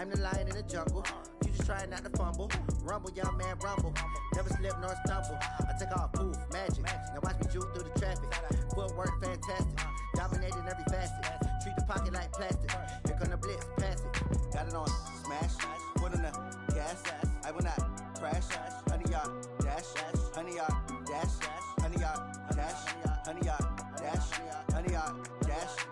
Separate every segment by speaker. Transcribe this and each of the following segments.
Speaker 1: I'm the lion in the jungle. You just trying not to fumble. Rumble, young man, rumble. Never slip nor stumble. I take off, poof, magic. Now watch me juke through the traffic. Footwork fantastic. Dominating every facet. Treat the pocket like plastic. Here come the blitz, pass it. Got it on smash. Foot on the gas. I will not crash. 100-yard dash. 100-yard dash. 100-yard dash. 100-yard dash. 100-yard dash.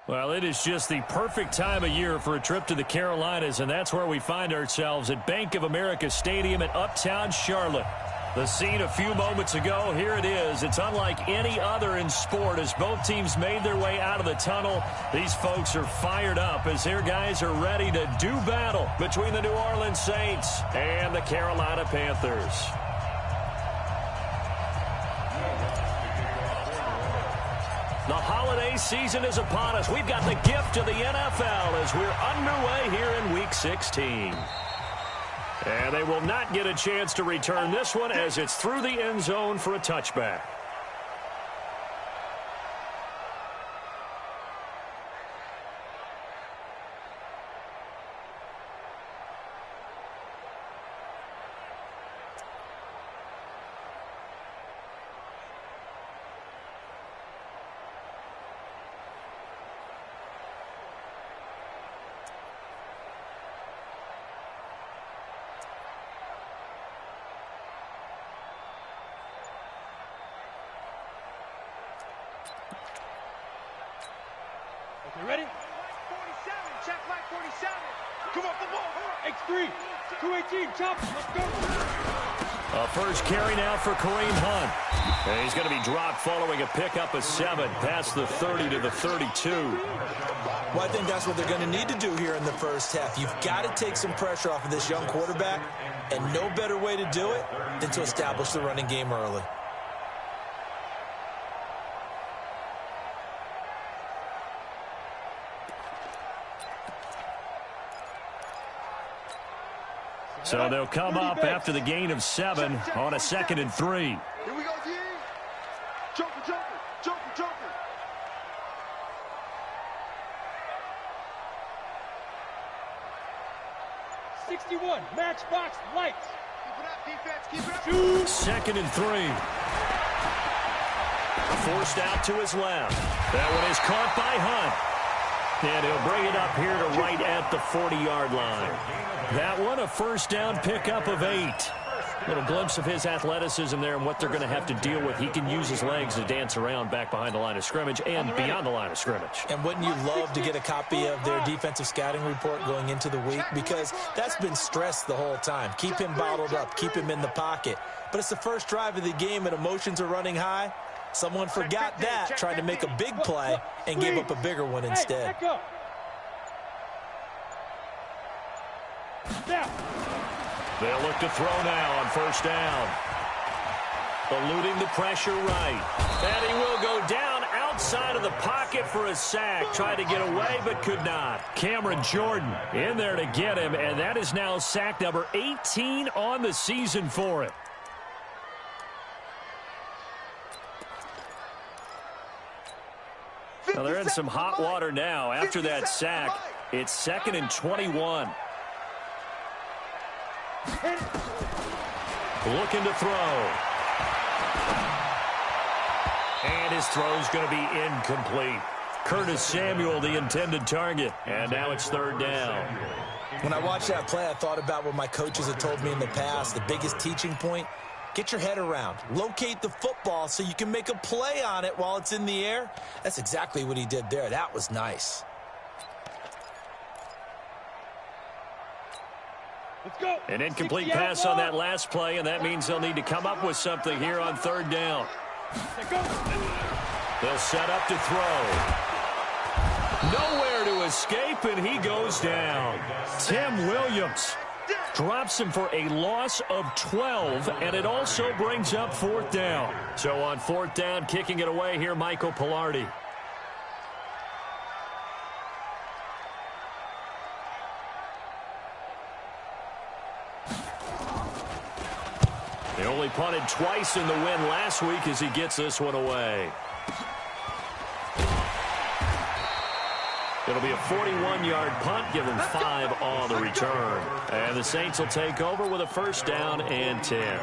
Speaker 2: Well, it is just the perfect time of year for a trip to the Carolinas, and that's where we find ourselves at Bank of America Stadium in Uptown Charlotte. The scene a few moments ago, here it is. It's unlike any other in sport as both teams made their way out of the tunnel. These folks are fired up as their guys are ready to do battle between the New Orleans Saints and the Carolina Panthers. The holiday season is upon us. We've got the gift of the NFL as we're underway here in Week 16. And they will not get a chance to return this one as it's through the end zone for a touchback.
Speaker 3: You ready? 47, check right 47. Come off the ball. X3, 218, chop. Let's go.
Speaker 2: First carry now for Kareem Hunt. And he's going to be dropped following a pickup of 7 past the 30 to the 32.
Speaker 4: Well, I think that's what they're going to need to do here in the first half. You've got to take some pressure off of this young quarterback, and no better way to do it than to establish the running game early.
Speaker 2: So they'll come up after the gain of 7 on a 2nd and 3.
Speaker 3: Here we go, G. Joker, Joker, Joker, Joker. 61, matchbox lights. Keep it up, defense, keep it up.
Speaker 2: 2nd and 3. Forced out to his left. That one is caught by Hunt. And he'll bring it up here to right at the 40-yard line. That one, a first down pickup of 8. Little glimpse of his athleticism there and what they're going to have to deal with. He can use his legs to dance around back behind the line of scrimmage and beyond the line of scrimmage.
Speaker 4: And wouldn't you love to get a copy of their defensive scouting report going into the week? Because that's been stressed the whole time. Keep him bottled up. Keep him in the pocket. But it's the first drive of the game and emotions are running high. Someone forgot that, tried to make a big play, and gave up a bigger one instead.
Speaker 2: They'll look to throw now on first down. Eluding the pressure right. And he will go down outside of the pocket for a sack. Tried to get away, but could not. Cameron Jordan in there to get him, and that is now sack number 18 on the season for him. Well, they're in some hot water now. After that sack, it's 2nd and 21. Looking to throw. And his throw's going to be incomplete. Curtis Samuel, the intended target. And now it's 3rd down.
Speaker 4: When I watched that play, I thought about what my coaches had told me in the past. The biggest teaching point, get your head around. Locate the football so you can make a play on it while it's in the air. That's exactly what he did there. That was nice.
Speaker 3: Let's go.
Speaker 2: An incomplete pass on that last play, and that means they'll need to come up with something here on 3rd down. They'll set up to throw. Nowhere to escape, and he goes down. Tim Williams drops him for a loss of 12, and it also brings up 4th down. So on 4th down, kicking it away here, Michael Pilardi. They only punted twice in the win last week as he gets this one away. It'll be a 41-yard punt, give them 5 on the return. And the Saints will take over with a first down and 10.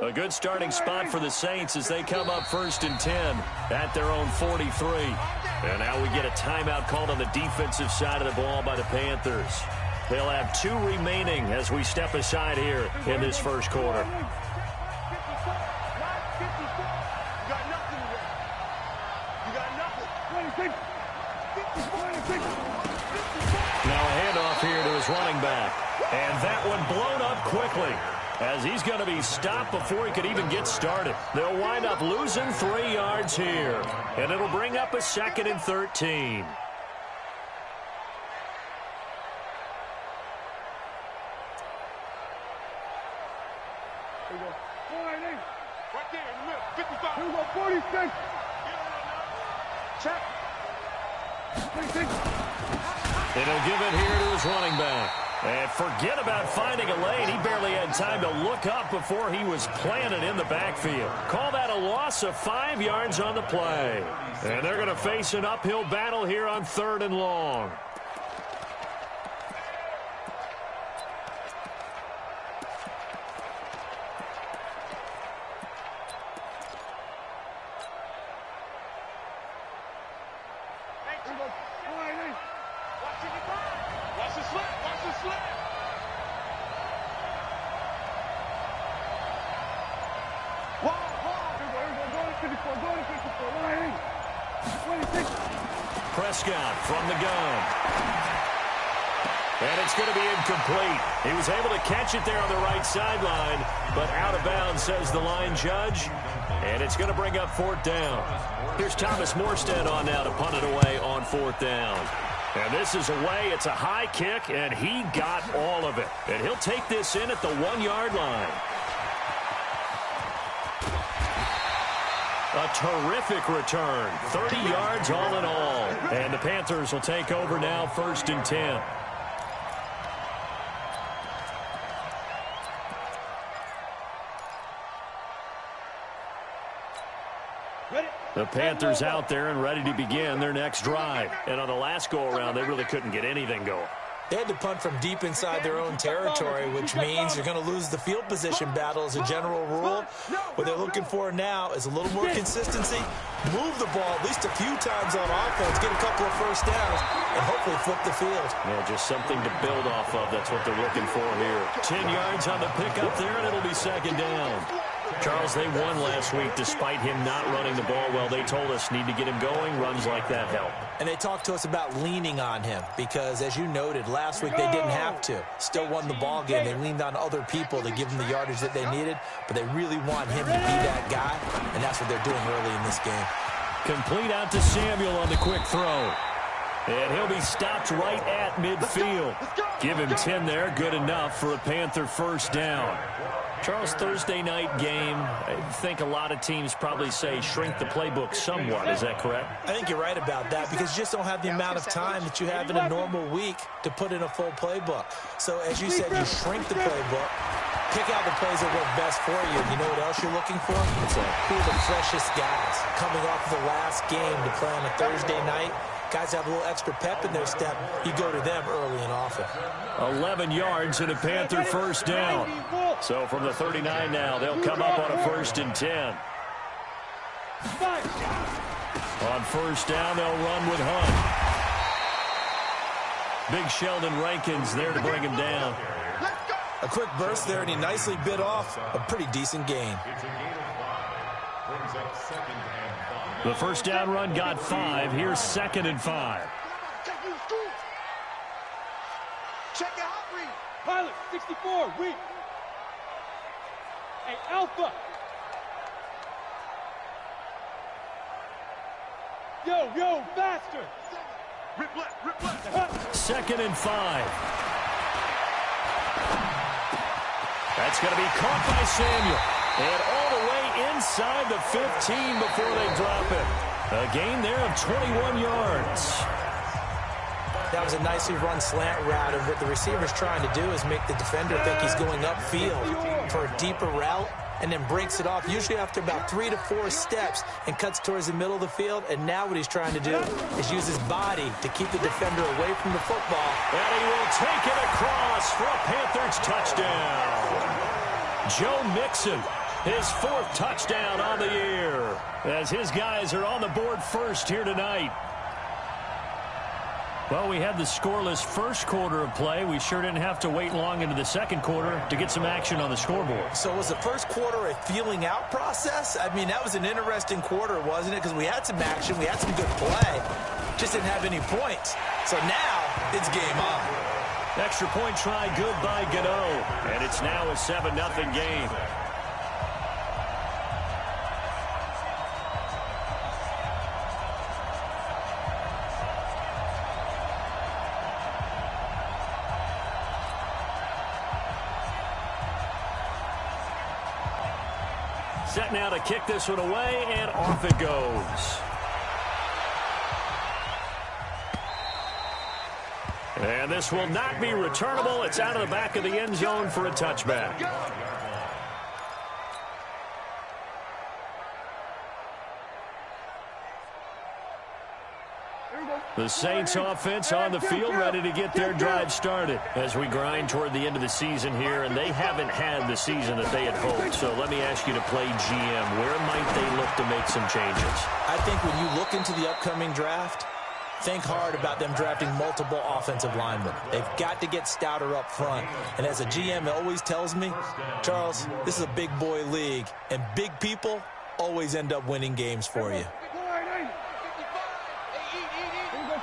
Speaker 2: A good starting spot for the Saints as they come up first and 10 at their own 43. And now we get a timeout called on the defensive side of the ball by the Panthers. They'll have 2 remaining as we step aside here in this first quarter. Now a handoff here to his running back. And that one blown up quickly, as he's going to be stopped before he could even get started. They'll wind up losing 3 yards here, and it'll bring up a 2nd and 13.
Speaker 3: Right there in the middle, 55. Here we go, 46. Check.
Speaker 2: And he'll give it here to his running back. And forget about finding a lane. He barely had time to look up before he was planted in the backfield. Call that a loss of 5 yards on the play. And they're going to face an uphill battle here on 3rd and long. Prescott from the gun. And it's going to be incomplete. He was able to catch it there on the right sideline, but out of bounds, says the line judge. And it's going to bring up 4th down. Here's Thomas Morstead on now to punt it away on 4th down. And this is away. It's a high kick, and he got all of it. And he'll take this in at the 1-yard line. A terrific return. 30 yards all in all. And the Panthers will take over now, 1st and 10. The Panthers out there and ready to begin their next drive. And on the last go-around, they really couldn't get anything going.
Speaker 4: They had to punt from deep inside their own territory, which means you're going to lose the field position battle as a general rule. What they're looking for now is a little more consistency, move the ball at least a few times on offense, get a couple of first downs, and hopefully flip the field.
Speaker 2: Yeah, just something to build off of. That's what they're looking for here. 10 yards on the pickup there, and it'll be 2nd down. Charles, they won last week despite him not running the ball well. They told us need to get him going. Runs like that help.
Speaker 4: And they talked to us about leaning on him because, as you noted, last week they didn't have to. Still won the ball game. They leaned on other people to give them the yardage that they needed, but they really want him to be that guy, and that's what they're doing early in this game.
Speaker 2: Complete out to Samuel on the quick throw. And he'll be stopped right at midfield. Give him 10 there. Good enough for a Panther first down. Charles, Thursday night game, I think a lot of teams probably say shrink the playbook somewhat. Is that correct?
Speaker 4: I think you're right about that because you just don't have the amount of time that you have in a normal week to put in a full playbook. So, as you said, you shrink the playbook, pick out the plays that work best for you. And you know what else you're looking for? Who are the freshest guys coming off the last game to play on a Thursday night? Guys have a little extra pep in their step. You go to them early and often.
Speaker 2: 11 yards and a Panther first down. So from the 39 now, they'll come up on a 1st and 10. On first down, they'll run with Hunt. Big Sheldon Rankins there to bring him down.
Speaker 4: A quick burst there, and he nicely bit off a pretty decent gain.
Speaker 2: The first down run got 5. Here's 2nd and 5.
Speaker 3: Check your hot read. Pilot, 64, weak. Hey, Alpha. Yo, faster. Rip left.
Speaker 2: 2nd and 5. That's going to be caught by Samuel. And all the way inside the 15 before they drop it. A gain there of 21 yards.
Speaker 4: That was a nicely run slant route, and what the receiver's trying to do is make the defender think he's going upfield for a deeper route, and then breaks it off, usually after about 3 to 4 steps, and cuts towards the middle of the field. And now what he's trying to do is use his body to keep the defender away from the football.
Speaker 2: And he will take it across for a Panthers touchdown. Joe Mixon, his 4th touchdown on the year, as his guys are on the board first here tonight. Well, we had the scoreless first quarter of play. We sure didn't have to wait long into the second quarter to get some action on the scoreboard.
Speaker 4: So was the first quarter a feeling out process? I mean, that was an interesting quarter, wasn't it? Because we had some action, we had some good play, just didn't have any points. So now it's game on.
Speaker 2: Extra point try good by Gano, and it's now a 7-0 game. Set now to kick this one away, and off it goes. And this will not be returnable. It's out of the back of the end zone for a touchback. The Saints offense on the field, ready to get their drive started as we grind toward the end of the season here, and they haven't had the season that they had hoped. So let me ask you to play GM. Where might they look to make some changes?
Speaker 4: I think when you look into the upcoming draft, think hard about them drafting multiple offensive linemen. They've got to get stouter up front. And as a GM, it always tells me, Charles, this is a big boy league, and big people always end up winning games for you.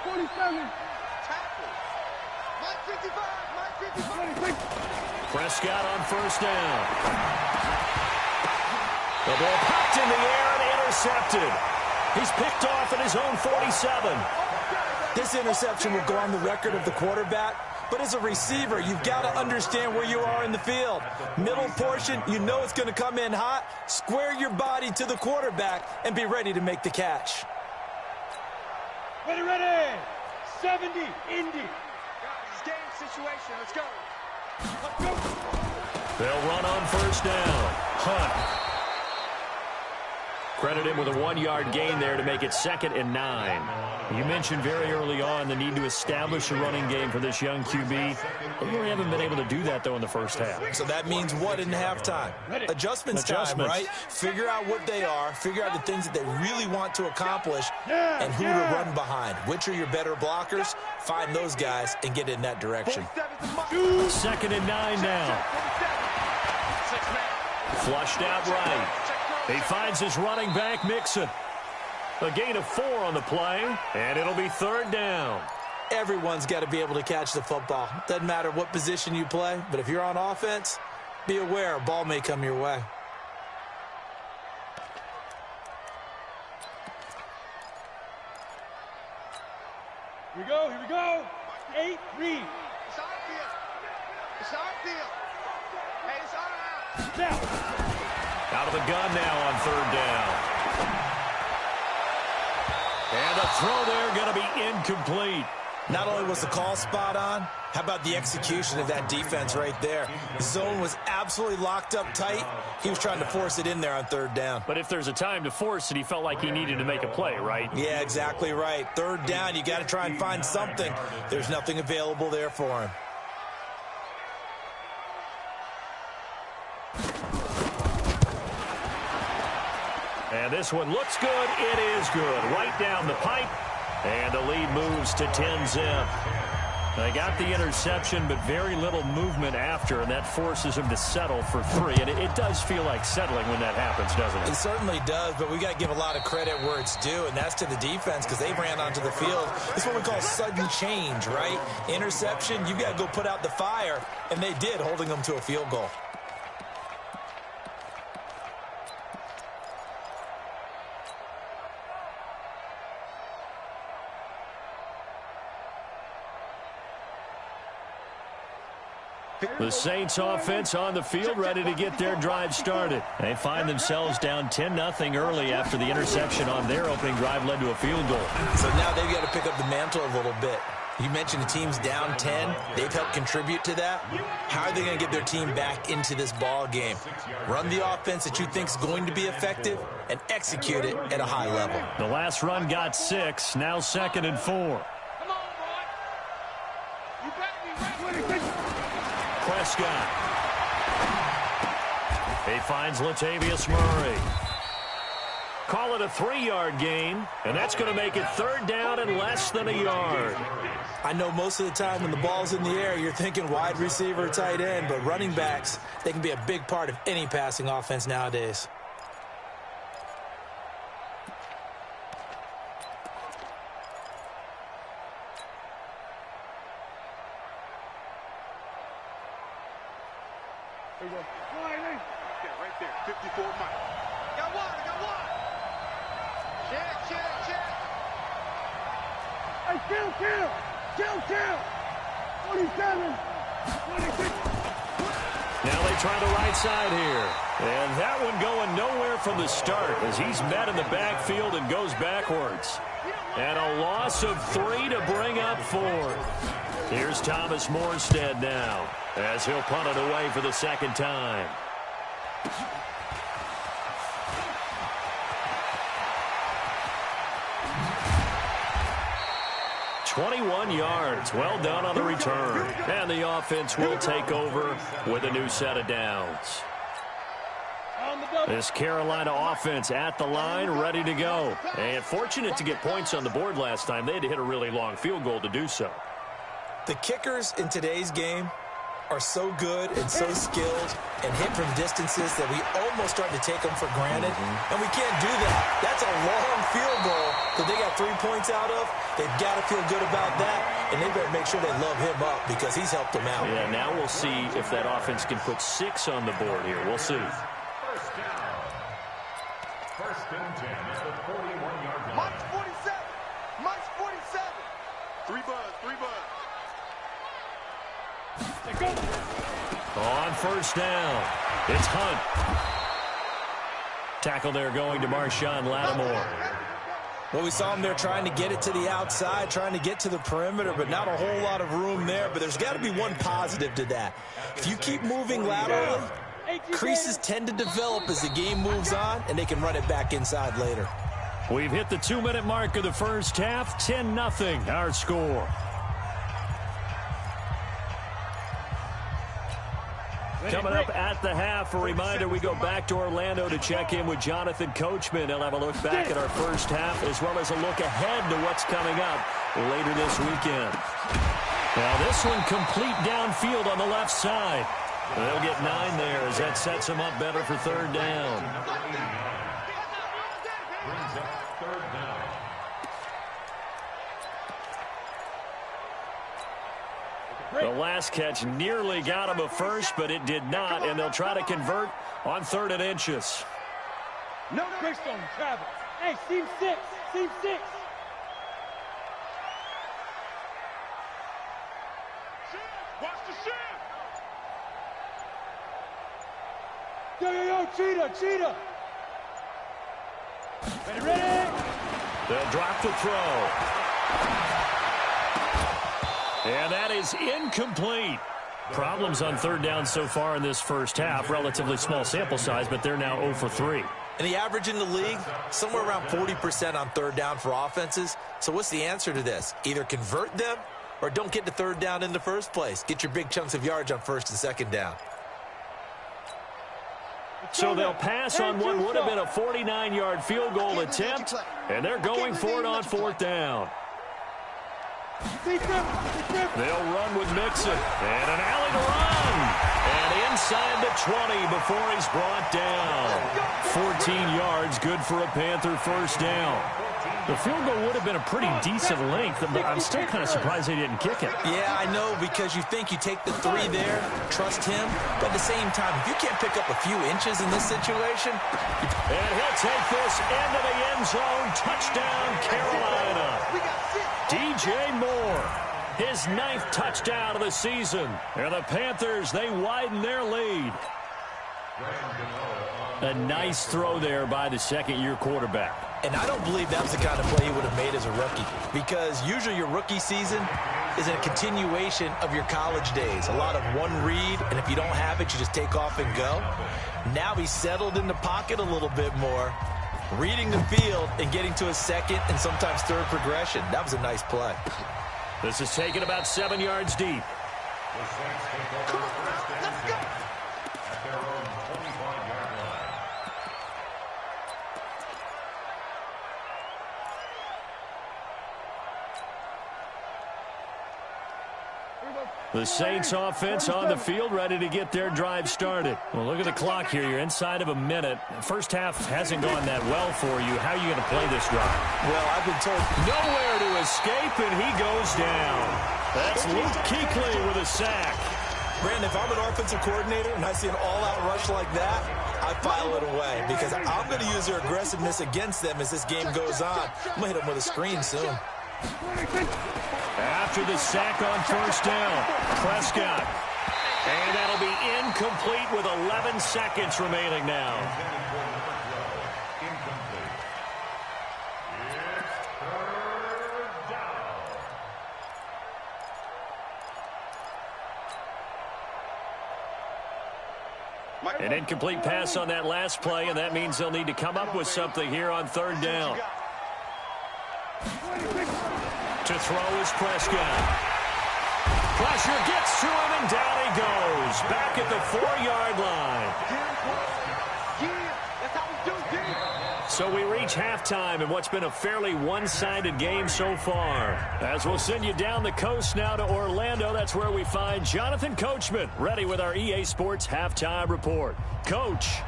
Speaker 3: 47.
Speaker 2: Prescott on first down. The ball popped in the air and intercepted. He's picked off at his own 47.
Speaker 4: This interception will go on the record of the quarterback, but as a receiver, you've got to understand where you are in the field. Middle portion, you know it's going to come in hot. Square your body to the quarterback and be ready to make the catch.
Speaker 3: Ready, ready. 70, Indy. Guys, game situation. Let's go. Let's go.
Speaker 2: They'll run on first down. Hunt. Credit him with a 1-yard gain there to make it 2nd and 9. You mentioned very early on the need to establish a running game for this young QB. They really haven't been able to do that, though, in the first half.
Speaker 4: So that means what in halftime? Adjustments time, right? Figure out what they are, figure out the things that they really want to accomplish, and who to run behind. Which are your better blockers? Find those guys and get in that direction.
Speaker 2: 2nd and 9 now. Flushed out right. He finds his running back, Mixon. A gain of 4 on the play, and it'll be 3rd down.
Speaker 4: Everyone's got to be able to catch the football. Doesn't matter what position you play, but if you're on offense, be aware a ball may come your way.
Speaker 3: Here we go, here we go. 8, read. It's our field. It's our field. Hey, it's our house. Now.
Speaker 2: Out of the gun now on 3rd down. And the throw there going to be incomplete.
Speaker 4: Not only was the call spot on, how about the execution of that defense right there? The zone was absolutely locked up tight. He was trying to force it in there on 3rd down.
Speaker 2: But if there's a time to force it, he felt like he needed to make a play, right?
Speaker 4: Yeah, exactly right. 3rd down, you got to try and find something. There's nothing available there for him.
Speaker 2: And this one looks good. It is good. Right down the pipe. And the lead moves to 10-zip. They got the interception, but very little movement after, and that forces him to settle for 3. And it does feel like settling when that happens, doesn't it?
Speaker 4: It certainly does, but we got to give a lot of credit where it's due, and that's to the defense because they ran onto the field. It's what we call sudden change, right? Interception, you got to go put out the fire, and they did, holding them to a field goal.
Speaker 2: The Saints offense on the field, ready to get their drive started. They find themselves down 10-0 early after the interception on their opening drive led to a field goal.
Speaker 4: So now they've got to pick up the mantle a little bit. You mentioned the team's down 10. They've helped contribute to that. How are they going to get their team back into this ball game? Run the offense that you think is going to be effective and execute it at a high level.
Speaker 2: The last run got 6, now 2nd and 4.
Speaker 3: Come on, boy. You better be ready.
Speaker 2: Prescott. He finds Latavius Murray. Call it a 3-yard gain, and that's going to make it 3rd down and less than a yard.
Speaker 4: I know most of the time when the ball's in the air, you're thinking wide receiver, tight end, but running backs, they can be a big part of any passing offense nowadays.
Speaker 3: There you go. Yeah, right there. 54 Mike. Got one. Check. Hey, chill. 27, 26.
Speaker 2: Now they try the right side here. And that one going nowhere from the start as he's met in the backfield and goes backwards. And a loss of 3 to bring up 4th. Here's Thomas Morstead now as he'll punt it away for the 2nd time. 21 yards. Well done on the return. And the offense will take over with a new set of downs. This Carolina offense at the line, ready to go. And fortunate to get points on the board last time. They had to hit a really long field goal to do so.
Speaker 4: The kickers in today's game are so good and so skilled and hit from distances that we almost start to take them for granted. And we can't do that. That's a long field goal that they got 3 points out of. They've got to feel good about that, and they better make sure they love him up because he's helped them out.
Speaker 2: Yeah, now we'll see if that offense can put 6 on the board here. We'll see.
Speaker 5: First and 10 at the 41-yard line.
Speaker 3: Mike's 47. Mike's 47. 3 buzz.
Speaker 2: On first down, it's Hunt. Tackle there going to Marshawn Lattimore.
Speaker 4: Well, we saw him there trying to get it to the outside, trying to get to the perimeter, but not a whole lot of room there. But there's got to be one positive to that. If you keep moving laterally, creases tend to develop as the game moves on, and they can run it back inside later.
Speaker 2: We've hit the 2-minute mark of the first half. 10-0 our score. Coming up at the half, a reminder, we go back to Orlando to check in with Jonathan Coachman. He'll have a look back at our first half as well as a look ahead to what's coming up later this weekend. Now this one complete downfield on the left side. They'll get 9 there as that sets them up better for 3rd down.
Speaker 5: Brings up 3rd down.
Speaker 2: The last catch nearly got him a first, but it did not, and they'll try to convert on 3rd and inches.
Speaker 3: No bricks on Travis. Hey, seam 6. Watch the shift. Yo, cheetah. Ready.
Speaker 2: They'll drop the throw. And that is incomplete. Problems on 3rd down so far in this first half. Relatively small sample size, but they're now 0 for 3.
Speaker 4: And the average in the league, somewhere around 40% on 3rd down for offenses. So what's the answer to this? Either convert them or don't get to 3rd down in the first place. Get your big chunks of yards on 1st and 2nd down.
Speaker 2: So they'll pass on what would have been a 49-yard field goal attempt, and they're going for it on 4th down. They'll run with Mixon. And an alley to run. And inside the 20 before he's brought down. 14 yards, good for a Panther 1st down. The field goal would have been a pretty decent length, but I'm still kind of surprised they didn't kick it.
Speaker 4: Yeah, I know, because you think you take the 3 there, trust him. But at the same time, if you can't pick up a few inches in this situation.
Speaker 2: And he'll take this into the end zone. Touchdown, Carolina. DJ Moore. his 9th touchdown of the season. And the Panthers, they widen their lead. A nice throw there by the second-year quarterback.
Speaker 4: And I don't believe that was the kind of play he would have made as a rookie, because usually your rookie season is a continuation of your college days. A lot of one read, and if you don't have it, you just take off and go. Now he's settled in the pocket a little bit more, reading the field and getting to his second and sometimes third progression. That was a nice play.
Speaker 2: This is taken about 7 yards deep.
Speaker 3: Come on, let's go.
Speaker 5: At their own 25-yard line.
Speaker 2: The Saints offense on the field, ready to get their drive started. Well, look at the clock here. You're inside of a minute. First half hasn't gone that well for you. How are you going to play this drive?
Speaker 4: Well, I've been told
Speaker 2: Nowhere to escape, and he goes down. That's Luke Kuechly with a sack.
Speaker 4: Brandon, if I'm an offensive coordinator and I see an all-out rush like that, I file it away, because I'm going to use their aggressiveness against them as this game goes on. I'm going to hit them with a screen soon.
Speaker 2: After the sack on first down, Prescott. And that'll be incomplete with 11 seconds remaining now. An incomplete pass on that last play, and that means they'll need to come up with something here on third down. To throw is Prescott. Pressure gets to him, and down he goes. Back at the 4-yard line. So we reach halftime in what's been a fairly one-sided game so far. As we'll send you down the coast now to Orlando, that's where we find Jonathan Coachman, ready with our EA Sports Halftime Report. Coach.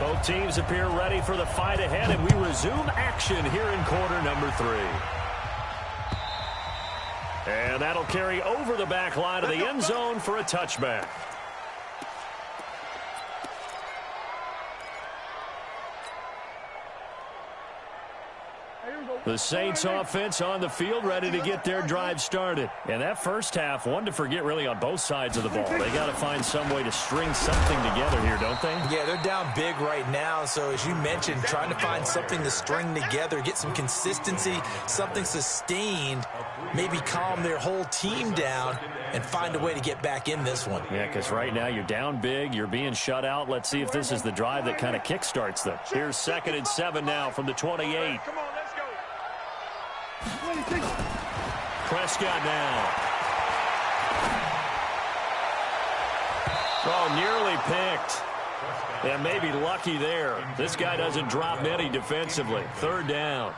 Speaker 2: Both teams appear ready for the fight ahead, and we resume action here in quarter number 3. And that'll carry over the back line of the end zone for a touchback. The Saints offense on the field, ready to get their drive started. And that first half, one to forget really on both sides of the ball. They got to find some way to string something together here, don't they?
Speaker 4: Yeah, they're down big right now. So as you mentioned, trying to find something to string together, get some consistency, something sustained, maybe calm their whole team down and find a way to get back in this one.
Speaker 2: Yeah, because right now you're down big, you're being shut out. Let's see if this is the drive that kind of kickstarts them. Here's 2nd and 7 now from the 28.
Speaker 3: Come on, let's go.
Speaker 2: Prescott now. Oh, nearly picked. Yeah, maybe lucky there. This guy doesn't drop many defensively. 3rd down.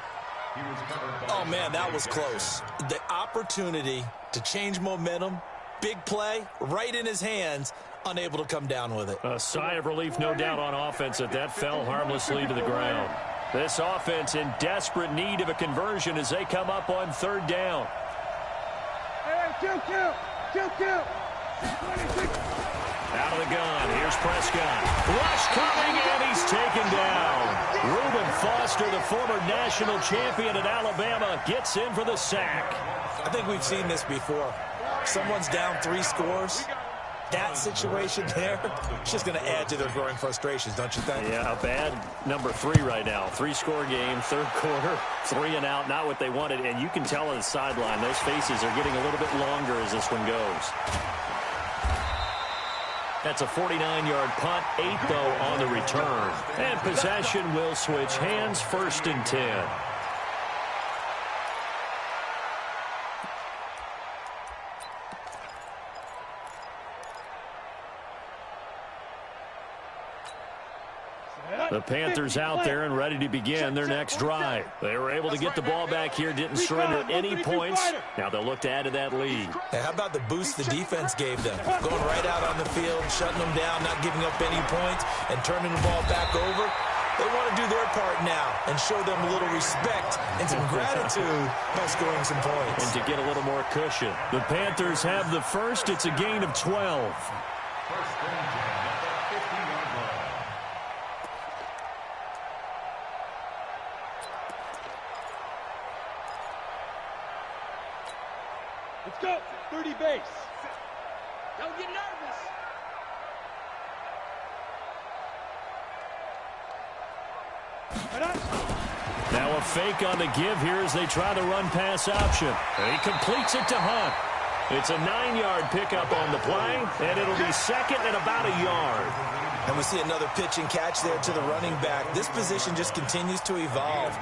Speaker 4: Oh, man, that was close. The opportunity to change momentum, big play, right in his hands, unable to come down with it.
Speaker 2: A sigh of relief, no doubt, on offense that fell harmlessly to the ground. This offense in desperate need of a conversion as they come up on 3rd down.
Speaker 3: Hey, kill.
Speaker 2: Out of the gun, here's Prescott. Rush coming, and he's taken down. Reuben Foster, the former national champion at Alabama, gets in for the sack.
Speaker 4: I think we've seen this before. Someone's down 3 scores. That situation there, it's just going to add to their growing frustrations, don't you think?
Speaker 2: Yeah, a bad number 3 right now. 3-score game, 3rd quarter, 3 and out, not what they wanted. And you can tell on the sideline, those faces are getting a little bit longer as this one goes. That's a 49-yard punt, 8, though, on the return. And possession will switch hands, 1st and 10. The Panthers out there and ready to begin their next drive. They were able to get the ball back here, didn't surrender any points. Now they'll look to add to that lead.
Speaker 4: Hey, how about the boost the defense gave them? Going right out on the field, shutting them down, not giving up any points, and turning the ball back over. They want to do their part now and show them a little respect and some gratitude by scoring some points.
Speaker 2: And to get a little more cushion. The Panthers have the first. It's a gain of 12.
Speaker 3: Let's go. 30 base. Don't get nervous.
Speaker 2: Now a fake on the give here as they try the run-pass option. And he completes it to Hunt. It's a 9-yard pickup on the play, and it'll be second and about a yard.
Speaker 4: And we see another pitch and catch there to the running back. This position just continues to evolve.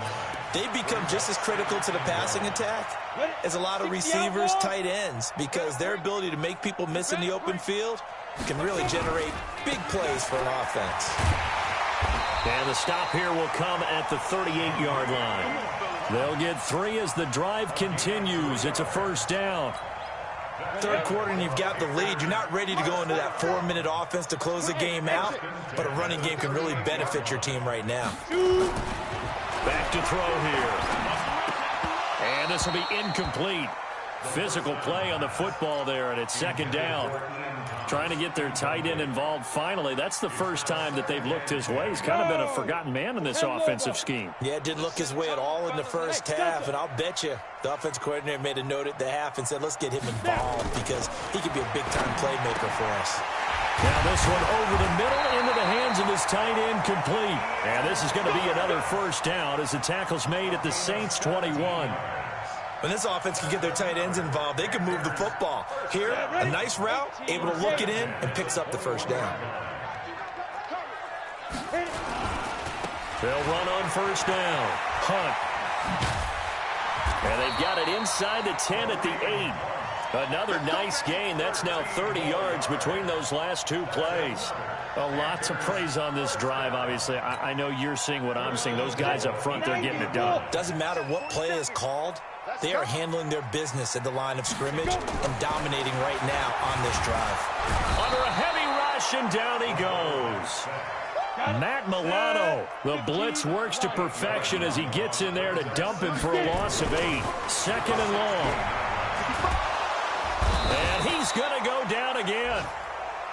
Speaker 4: They become just as critical to the passing attack as a lot of receivers, tight ends, because their ability to make people miss in the open field can really generate big plays for an offense.
Speaker 2: And the stop here will come at the 38-yard line. They'll get 3 as the drive continues. It's a first down.
Speaker 4: Third quarter and you've got the lead. You're not ready to go into that 4-minute offense to close the game out, but a running game can really benefit your team right now.
Speaker 2: Back to throw here. And this will be incomplete. Physical play on the football there, and it's second down. Trying to get their tight end involved finally. That's the first time that they've looked his way. He's kind of been a forgotten man in this offensive scheme.
Speaker 4: Yeah, it didn't look his way at all in the first half, and I'll bet you the offensive coordinator made a note at the half and said, let's get him involved because he could be a big-time playmaker for us.
Speaker 2: Now this one over the middle into the hands of his tight end complete. And this is going to be another first down as the tackle's made at the Saints 21.
Speaker 4: When this offense can get their tight ends involved, they can move the football. Here, a nice route, able to look it in, and picks up the first down.
Speaker 2: They'll run on first down. Hunt. And they've got it inside the 10 at the 8. Another nice gain. That's now 30 yards between those last 2 plays. Lots of praise on this drive, obviously. I know you're seeing what I'm seeing. Those guys up front, they're getting it done.
Speaker 4: Doesn't matter what play is called. They are handling their business at the line of scrimmage and dominating right now on this drive.
Speaker 2: Under a heavy rush, and down he goes. Matt Milano, the blitz works to perfection as he gets in there to dump him for a loss of 8. Second and long. And he's going to go down again.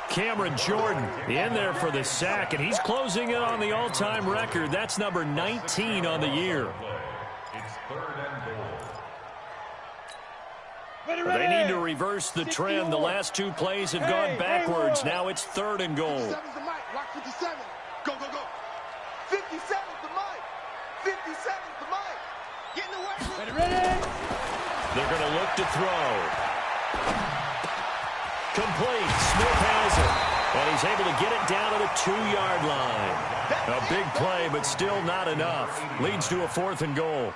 Speaker 2: Cameron Jordan in there for the sack, and he's closing in on the all-time record. That's number 19 on the year.
Speaker 5: It's 3rd and goal.
Speaker 2: They need to reverse the trend. The last 2 plays have gone backwards. Now it's 3rd and goal.
Speaker 3: 57's the mic. Watch 57. Go, go, go. 57's the mic. 57's the mic. Get in the way. Ready.
Speaker 2: They're going to look to throw. Complete. Smith has it. And he's able to get it down to the 2-yard line. A big play, but still not enough. Leads to a 4th and goal.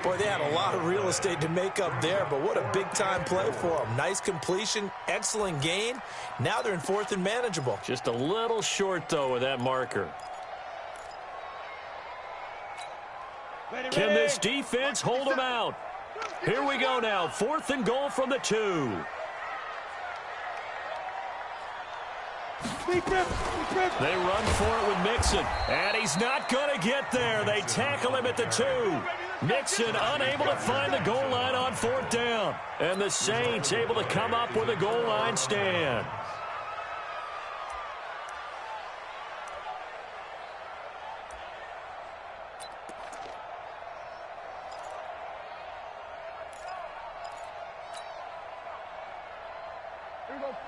Speaker 4: Boy, they had a lot of real estate to make up there, but what a big-time play for them. Nice completion, excellent gain. Now they're in 4th and manageable.
Speaker 2: Just a little short, though, with that marker. Can this defense hold them out? Here we go now. 4th and goal from the 2. They run for it with Mixon, and he's not going to get there. They tackle him at the 2. Mixon unable to find the goal line on 4th down, and the Saints able to come up with a goal line stand.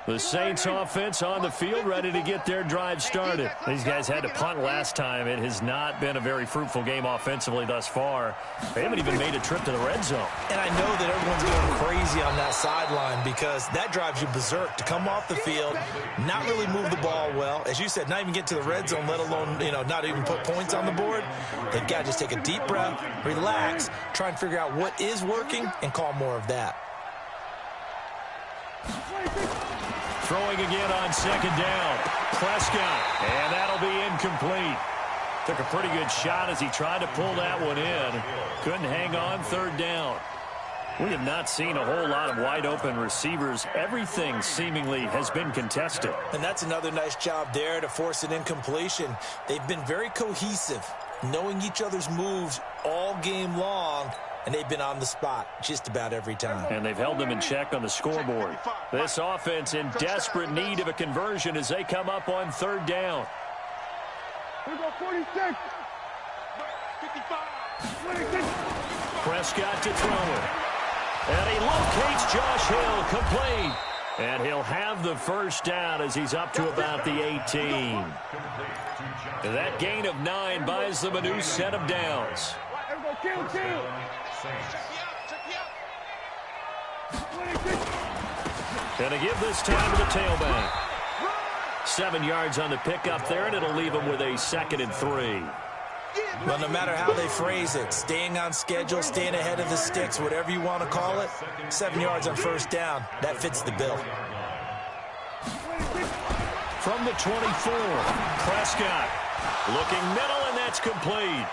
Speaker 2: The Saints offense on the field ready to get their drive started. These guys had to punt last time. It has not been a very fruitful game offensively thus far. They haven't even made a trip to the red zone.
Speaker 4: And I know that everyone's going crazy on that sideline because that drives you berserk to come off the field, not really move the ball well. As you said, not even get to the red zone, let alone, not even put points on the board. They've got to just take a deep breath, relax, try and figure out what is working and call more of that.
Speaker 2: Throwing again on 2nd down. Prescott, and that'll be incomplete. Took a pretty good shot as he tried to pull that one in. Couldn't hang on 3rd down. We have not seen a whole lot of wide-open receivers. Everything seemingly has been contested.
Speaker 4: And that's another nice job there to force an incompletion. They've been very cohesive, knowing each other's moves all game long, and they've been on the spot just about every time.
Speaker 2: And they've held them in check on the scoreboard. This offense in desperate need of a conversion as they come up on 3rd down.
Speaker 3: Here we go, 46. 55. 26.
Speaker 2: Prescott to throw it. And he locates Josh Hill, complete. And he'll have the first down as he's up to about the 18. That gain of 9 buys them a new set of downs. Gonna give this time to the tailback. 7 yards on the pickup there, and it'll leave him with a 2nd and 3.
Speaker 4: Well, no matter how they phrase it, staying on schedule, staying ahead of the sticks, whatever you want to call it, 7 yards on first down, that fits the bill.
Speaker 2: From the 24, Prescott looking middle, and that's complete.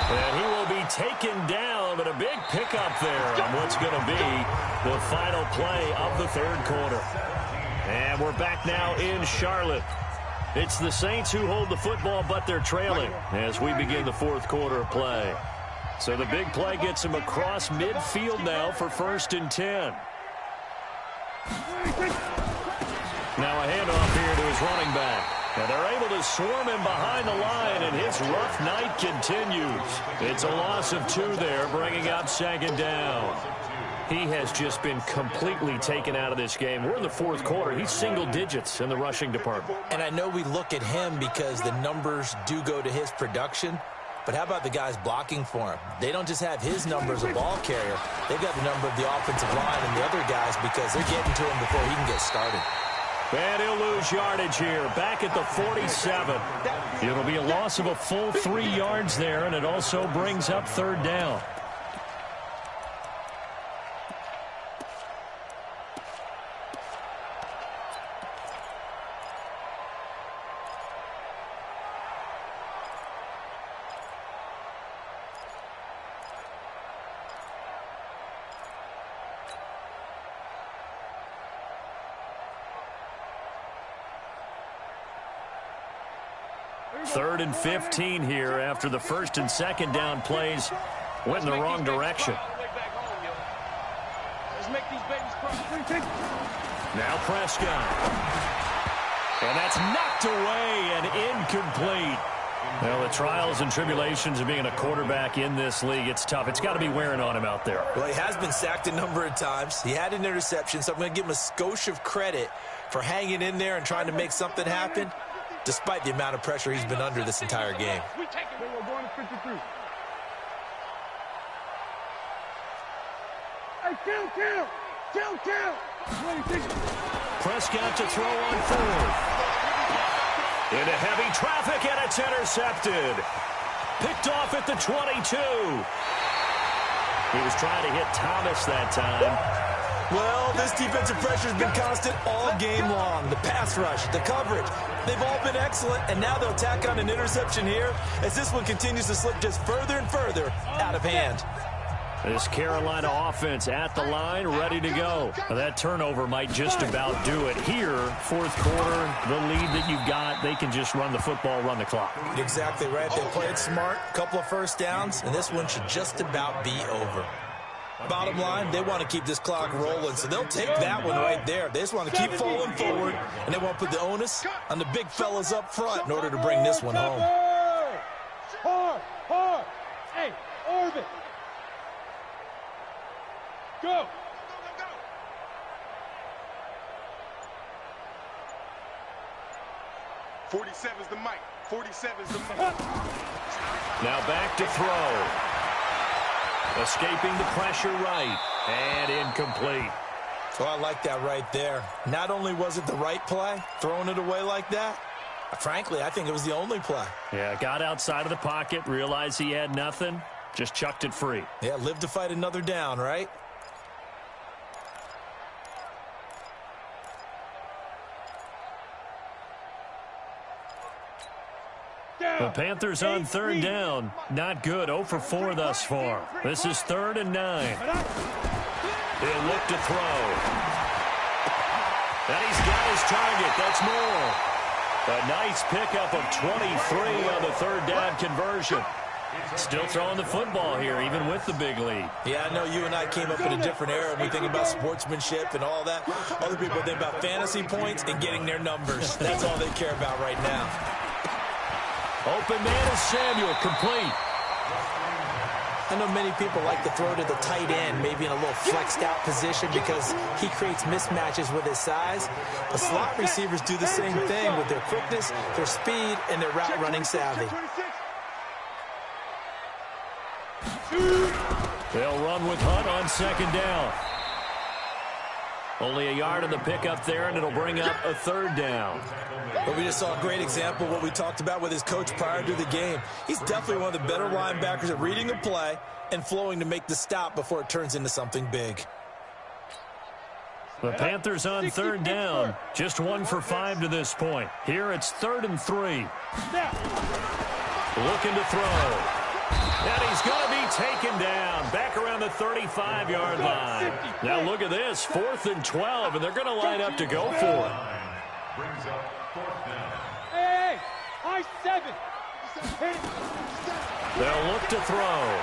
Speaker 2: And he will be taken down, but a big pickup there on what's going to be the final play of the 3rd quarter. And we're back now in Charlotte. It's the Saints who hold the football, but they're trailing as we begin the 4th quarter of play. So the big play gets him across midfield now for 1st and 10. Now a handoff here to his running back. And they're able to swarm him behind the line, and his rough night continues. It's a loss of 2 there, bringing up 2nd down. He has just been completely taken out of this game. We're in the 4th quarter. He's single digits in the rushing department.
Speaker 4: And I know we look at him because the numbers do go to his production, but how about the guys blocking for him? They don't just have his number as a ball carrier. They've got the number of the offensive line and the other guys because they're getting to him before he can get started.
Speaker 2: And he'll lose yardage here, back at the 47. It'll be a loss of a full 3 yards there, and it also brings up 3rd down. Third and 15 here after the 1st and 2nd down plays went in the wrong direction. Now Prescott. And that's knocked away and incomplete. Well, the trials and tribulations of being a quarterback in this league, it's tough. It's got to be wearing on him out there.
Speaker 4: Well, he has been sacked a number of times. He had an interception, so I'm going to give him a skosh of credit for hanging in there and trying to make something happen, despite the amount of pressure he's been under this entire game.
Speaker 2: Prescott to throw on 4th. Into heavy traffic, and it's intercepted. Picked off at the 22. He was trying to hit Thomas that time.
Speaker 4: Well, this defensive pressure has been constant all game long. The pass rush, the coverage, they've all been excellent, and now they'll tack on an interception here as this one continues to slip just further and further out of hand.
Speaker 2: This Carolina offense at the line, ready to go. That turnover might just about do it. Here, 4th quarter, the lead that you've got, they can just run the football, run the clock.
Speaker 4: Exactly right. They played smart, couple of first downs, and this one should just about be over. Bottom line, they want to keep this clock rolling, so they'll take that one right there. They just want to keep falling forward, and they want to put the onus on the big fellas up front in order to bring this one home.
Speaker 3: Hard. Hey, orbit. Go.
Speaker 6: 47's the mic. 47's the mic.
Speaker 2: Now back to throw. Escaping the pressure right. And incomplete.
Speaker 4: So I like that right there. Not only was it the right play, throwing it away like that, frankly, I think it was the only play.
Speaker 2: Yeah, got outside of the pocket, realized he had nothing, just chucked it free.
Speaker 4: Yeah, live to fight another down, right?
Speaker 2: The Panthers on 3rd down. Not good. 0 for 4 thus far. This is 3rd and 9. He'll look to throw. And he's got his target. That's more. A nice pickup of 23 on the 3rd down conversion. Still throwing the football here, even with the big lead.
Speaker 4: Yeah, I know you and I came up in a different era and we think about sportsmanship and all that. Other people think about fantasy points and getting their numbers. That's all they care about right now.
Speaker 2: Open man is Samuel, complete.
Speaker 4: I know many people like to throw to the tight end, maybe in a little flexed out position because he creates mismatches with his size. But slot receivers do the same thing with their quickness, their speed, and their route running savvy.
Speaker 2: They'll run with Hunt on second down. Only a yard on the pickup there, and it'll bring up a third down.
Speaker 4: But we just saw a great example of what we talked about with his coach prior to the game. He's definitely one of the better linebackers at reading a play and flowing to make the stop before it turns into something big.
Speaker 2: The Panthers on third down. Just 1 for 5 to this point. Here it's 3rd and 3. Looking to throw. And he's going to be taken down back around the 35-yard line. Now look at this, 4th and 12, and they're going to line up to go for it.
Speaker 5: Brings up 4th down.
Speaker 3: Hey, high 7.
Speaker 2: They'll look to throw.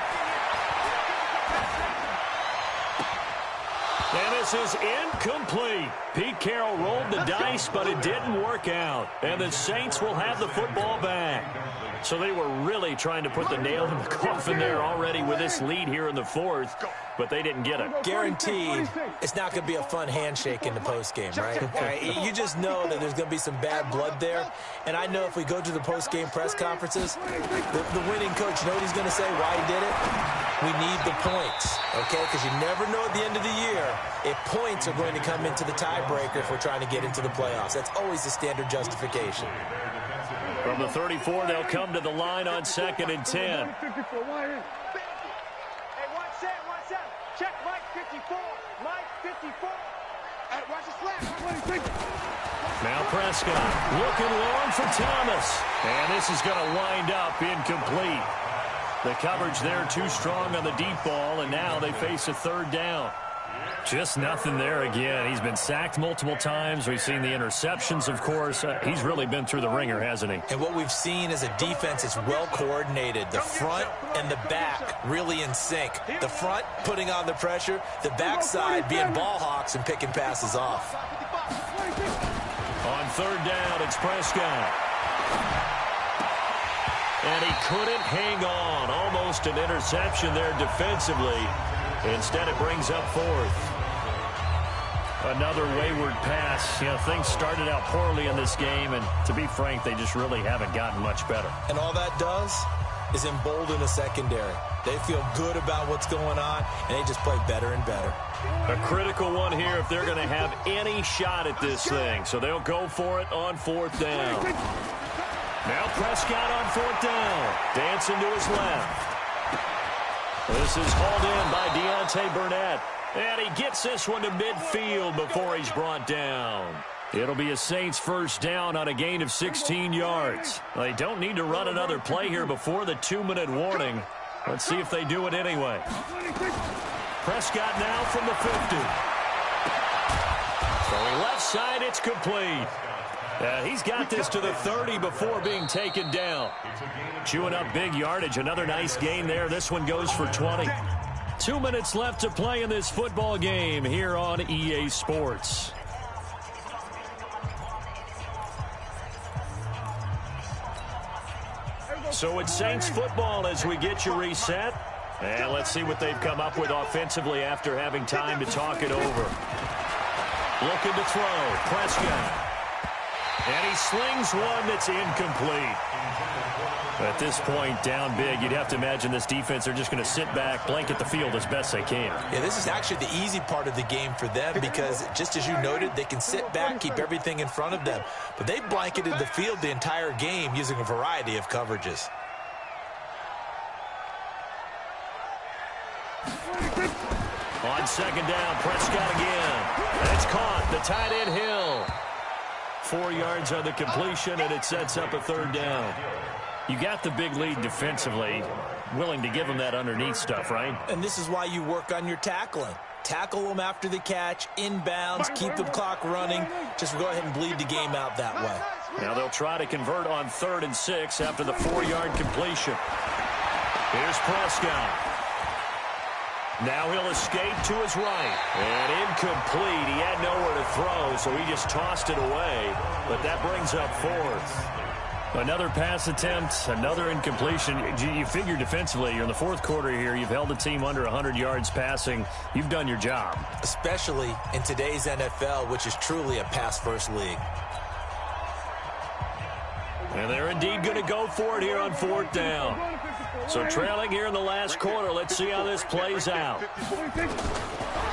Speaker 2: And this is incomplete. Pete Carroll rolled the dice, but it didn't work out. And the Saints will have the football back. So they were really trying to put the nail in the coffin there already with this lead here in the 4th, but they didn't get it.
Speaker 4: Guaranteed, it's not going to be a fun handshake in the postgame, right? You just know that there's going to be some bad blood there. And I know if we go to the postgame press conferences, the winning coach, you know what he's going to say, why he did it? We need the points, okay? Because you never know at the end of the year if points are going to come into the tiebreaker if we're trying to get into the playoffs. That's always the standard justification.
Speaker 2: From the 34, they'll come to the line on 2nd and 10.
Speaker 3: Hey, one set. Check Mike 54. Mike 54. Hey, watch the slap.
Speaker 2: Now Prescott looking long for Thomas. And this is going to wind up incomplete. The coverage there too strong on the deep ball, and now they face a 3rd down. Just nothing there again. He's been sacked multiple times. We've seen the interceptions, of course. He's really been through the ringer, hasn't he?
Speaker 4: And what we've seen is a defense that's well coordinated. The front and the back really in sync. The front putting on the pressure, the backside being ball hawks and picking passes off.
Speaker 2: On 3rd down, it's Prescott. And he couldn't hang on. Almost an interception there defensively. Instead, it brings up 4th. Another wayward pass. You know, things started out poorly in this game, and to be frank, they just really haven't gotten much better.
Speaker 4: And all that does is embolden the secondary. They feel good about what's going on, and they just play better and better.
Speaker 2: A critical one here if they're going to have any shot at this thing. So they'll go for it on 4th down. Now Prescott on 4th down. Dancing to his left. This is hauled in by Deontay Burnett. And he gets this one to midfield before he's brought down. It'll be a Saints 1st down on a gain of 16 yards. They don't need to run another play here before the 2-minute warning. Let's see if they do it anyway. Prescott now from the 50. So left side, it's complete. He's got this to the 30 before being taken down. Chewing up big yardage. Another nice gain there. This one goes for 20. 2 minutes left to play in this football game here on EA Sports. So it's Saints football as we get you reset. And let's see what they've come up with offensively after having time to talk it over. Looking to throw. Prescott. And he slings one that's incomplete. At this point, down big, you'd have to imagine this defense are just going to sit back, blanket the field as best they can.
Speaker 4: Yeah, this is actually the easy part of the game for them because, just as you noted, they can sit back, keep everything in front of them. But they blanketed the field the entire game using a variety of coverages.
Speaker 2: On 2nd down, Prescott again. And it's caught. The tight end Hill. 4 yards on the completion, and it sets up a 3rd down. You got the big lead defensively. Willing to give them that underneath stuff, right?
Speaker 4: And this is why you work on your tackling. Tackle them after the catch, inbounds, keep the clock running. Just go ahead and bleed the game out that way.
Speaker 2: Now they'll try to convert on 3rd and 6 after the 4-yard completion. Here's Prescott. Now he'll escape to his right. And incomplete. He had nowhere to throw, so he just tossed it away. But that brings up 4th. Another pass attempt, another incompletion. You figure defensively, you're in the fourth quarter here. You've held the team under 100 yards passing. You've done your job.
Speaker 4: Especially in today's NFL, which is truly a pass-first league.
Speaker 2: And they're indeed going to go for it here on fourth down. So trailing here in the last quarter. Let's see how this plays out.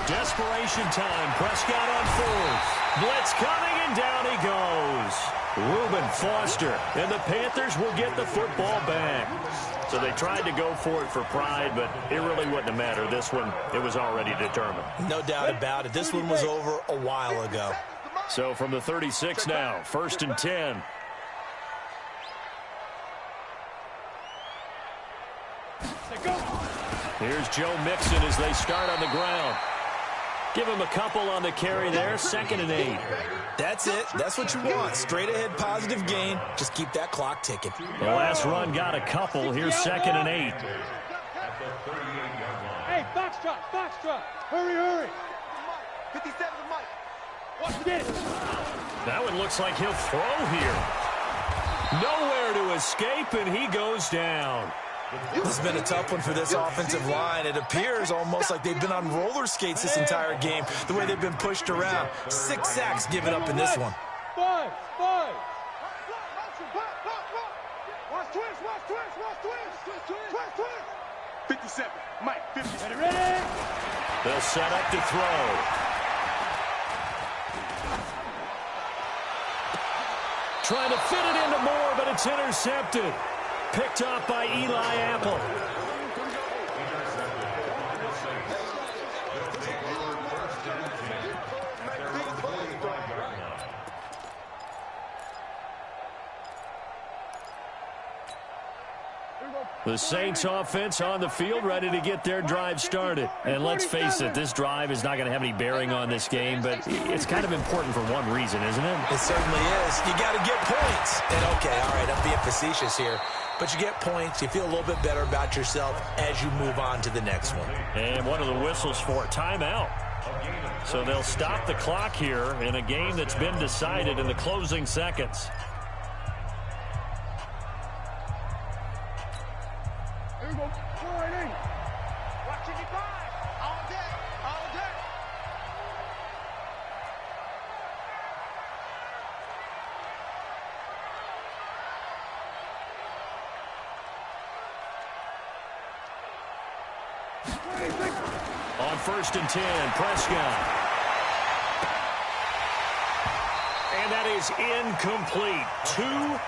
Speaker 2: Desperation time. Prescott on fourth. Blitz coming, and down he goes. Reuben Foster. And the Panthers will get the football back. So they tried to go for it for pride, but it really wouldn't have mattered. This one, it was already determined.
Speaker 4: No doubt about it. This one was over a while ago.
Speaker 2: So from the 36 now, 1st and 10. Here's Joe Mixon as they start on the ground. Give him a couple on the carry there. 2nd and 8.
Speaker 4: That's it. That's what you want. Straight ahead, positive gain. Just keep that clock ticking.
Speaker 2: The last run got a couple. Here's 2nd and 8.
Speaker 3: Hey, foxtrot. Hurry.
Speaker 6: 57 to Mike.
Speaker 3: Watch this.
Speaker 2: That one looks like he'll throw here. Nowhere to escape, and he goes down.
Speaker 4: This has been a tough one for this offensive line. It appears almost like they've been on roller skates this entire game, the way they've been pushed around. 6 sacks given up in this one.
Speaker 3: Five.
Speaker 6: Watch twist. 57. Mike, 50.
Speaker 3: Ready?
Speaker 2: They'll set up to throw. Trying to fit it into Moore, but it's intercepted. Picked up by Eli Apple. The Saints offense on the field, ready to get their drive started. And let's face it, this drive is not going to have any bearing on this game, but it's kind of important for one reason, isn't it?
Speaker 4: It certainly is. You got to get points. And okay, all right, I'm being facetious here. But you get points, you feel a little bit better about yourself as you move on to the next one.
Speaker 2: And what are the whistles for? Timeout. So they'll stop the clock here in a game that's been decided in the closing seconds.
Speaker 3: Here we go. 480.
Speaker 6: Watching you five. All day.
Speaker 2: On 1st and 10, Prescott. And that is incomplete. 2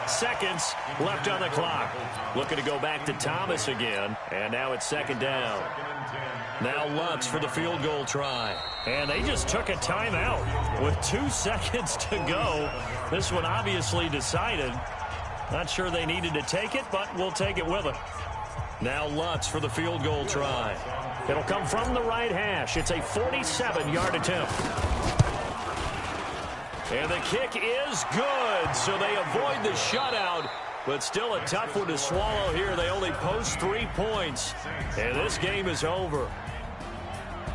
Speaker 2: seconds left on the clock. Looking to go back to Thomas again. And now it's 2nd down. Now Lutz for the field goal try. And they just took a timeout with 2 seconds to go. This one obviously decided. Not sure they needed to take it, but we'll take it with them. Now Lutz for the field goal try. It'll come from the right hash. It's a 47-yard attempt. And the kick is good, so they avoid the shutout, but still a tough one to swallow here. They only post 3 points, and this game is over.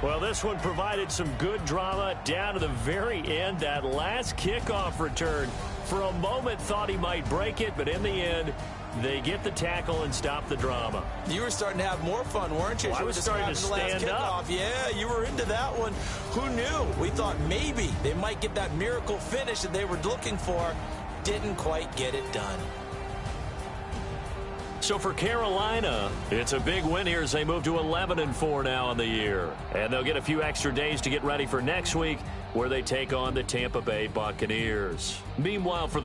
Speaker 2: Well, this one provided some good drama down to the very end. That last kickoff return, for a moment thought he might break it, but in the end, they get the tackle and stop the drama.
Speaker 4: You were starting to have more fun, weren't you?
Speaker 2: Well, I was starting to stand up.
Speaker 4: Yeah, you were into that one. Who knew? We thought maybe they might get that miracle finish that they were looking for. Didn't quite get it done.
Speaker 2: So for Carolina, it's a big win here as they move to 11-4 now on the year. And they'll get a few extra days to get ready for next week, where they take on the Tampa Bay Buccaneers. Meanwhile, for